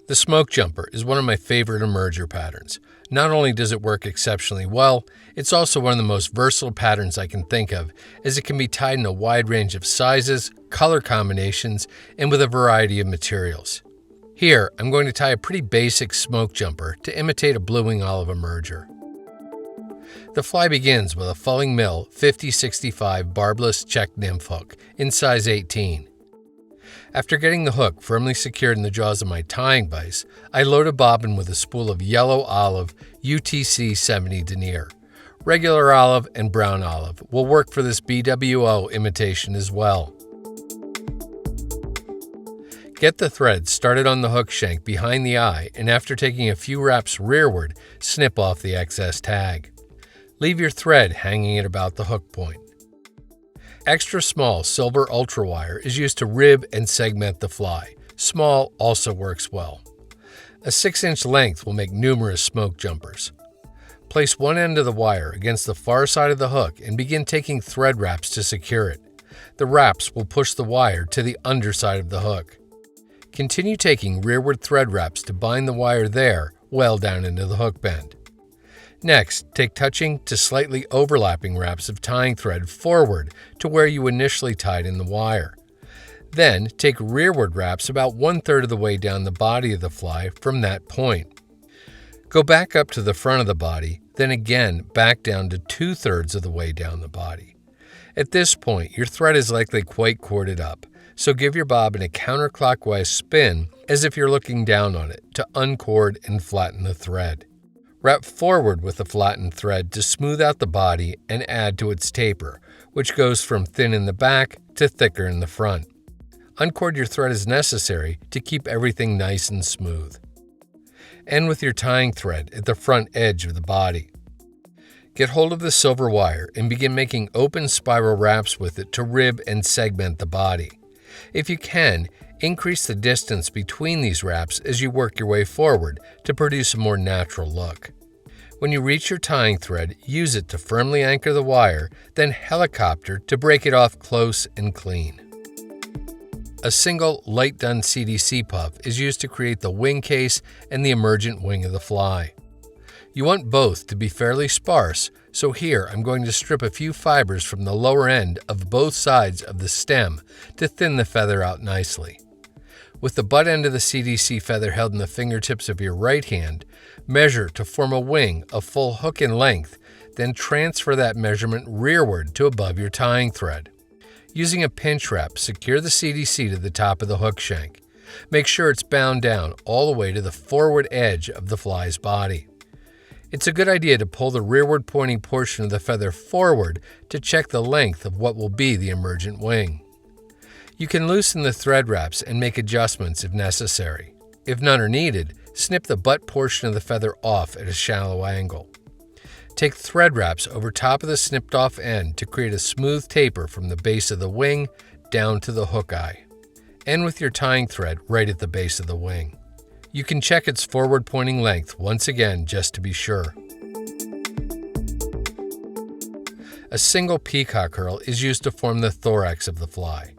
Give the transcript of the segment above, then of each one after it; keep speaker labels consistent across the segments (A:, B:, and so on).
A: The Smokejumper is one of my favorite emerger patterns. Not only does it work exceptionally well, it's also one of the most versatile patterns I can think of, as it can be tied in a wide range of sizes, color combinations, and with a variety of materials. Here, I'm going to tie a pretty basic Smokejumper to imitate a blue-wing olive emerger. The fly begins with a Fulling Mill 5065 barbless Czech Nymph hook in size 18. After getting the hook firmly secured in the jaws of my tying vise, I load a bobbin with a spool of yellow olive UTC 70 Denier. Regular olive and brown olive will work for this BWO imitation as well. Get the thread started on the hook shank behind the eye, and after taking a few wraps rearward, snip off the excess tag. Leave your thread hanging at about the hook point. Extra small silver ultra wire is used to rib and segment the fly. Small also works well. A 6-inch length will make numerous Smokejumpers. Place one end of the wire against the far side of the hook and begin taking thread wraps to secure it. The wraps will push the wire to the underside of the hook. Continue taking rearward thread wraps to bind the wire there well down into the hook bend. Next, take touching to slightly overlapping wraps of tying thread forward to where you initially tied in the wire. Then, take rearward wraps about 1/3 of the way down the body of the fly from that point. Go back up to the front of the body, then again back down to 2/3 of the way down the body. At this point, your thread is likely quite corded up, so give your bobbin a counterclockwise spin as if you're looking down on it to uncord and flatten the thread. Wrap forward with the flattened thread to smooth out the body and add to its taper, which goes from thin in the back to thicker in the front. Uncord your thread as necessary to keep everything nice and smooth. End with your tying thread at the front edge of the body. Get hold of the silver wire and begin making open spiral wraps with it to rib and segment the body. If you can, increase the distance between these wraps as you work your way forward to produce a more natural look. When you reach your tying thread, use it to firmly anchor the wire, then helicopter to break it off close and clean. A single light done CDC puff is used to create the wing case and the emergent wing of the fly. You want both to be fairly sparse, so here I'm going to strip a few fibers from the lower end of both sides of the stem to thin the feather out nicely. With the butt end of the CDC feather held in the fingertips of your right hand, measure to form a wing a full hook in length, then transfer that measurement rearward to above your tying thread. Using a pinch wrap, secure the CDC to the top of the hook shank. Make sure it's bound down all the way to the forward edge of the fly's body. It's a good idea to pull the rearward pointing portion of the feather forward to check the length of what will be the emergent wing. You can loosen the thread wraps and make adjustments if necessary. If none are needed, snip the butt portion of the feather off at a shallow angle. Take thread wraps over top of the snipped off end to create a smooth taper from the base of the wing down to the hook eye. End with your tying thread right at the base of the wing. You can check its forward pointing length once again just to be sure. A single peacock herl is used to form the thorax of the fly.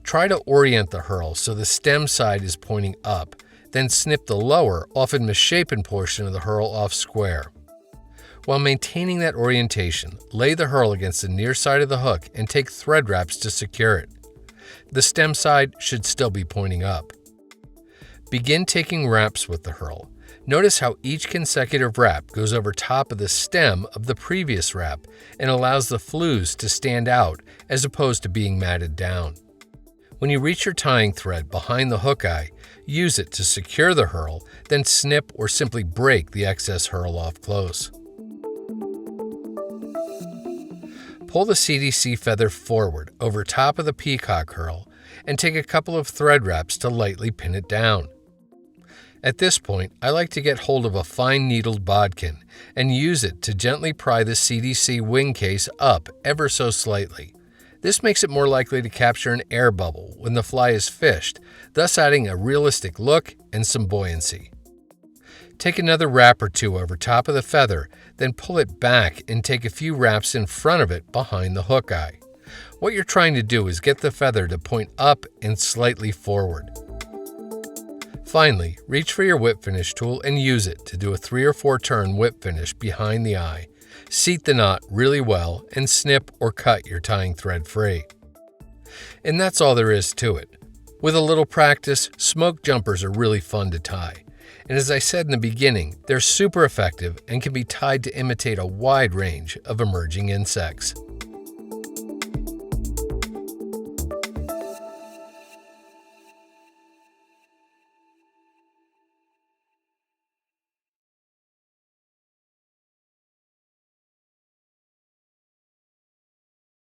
A: Try to orient the herl so the stem side is pointing up, then snip the lower, often misshapen portion of the herl off square. While maintaining that orientation, lay the herl against the near side of the hook and take thread wraps to secure it. The stem side should still be pointing up. Begin taking wraps with the herl. Notice how each consecutive wrap goes over top of the stem of the previous wrap and allows the flues to stand out as opposed to being matted down. When you reach your tying thread behind the hook eye, use it to secure the herl, then snip or simply break the excess herl off close. Pull the CDC feather forward over top of the peacock herl and take a couple of thread wraps to lightly pin it down. At this point, I like to get hold of a fine needled bodkin and use it to gently pry the CDC wing case up ever so slightly. This makes it more likely to capture an air bubble when the fly is fished, thus adding a realistic look and some buoyancy. Take another wrap or two over top of the feather, then pull it back and take a few wraps in front of it behind the hook eye. What you're trying to do is get the feather to point up and slightly forward. Finally, reach for your whip finish tool and use it to do a 3 or 4 turn whip finish behind the eye. Seat the knot really well and snip or cut your tying thread free. And that's all there is to it. With a little practice, smoke jumpers are really fun to tie. And as I said in the beginning, they're super effective and can be tied to imitate a wide range of emerging insects.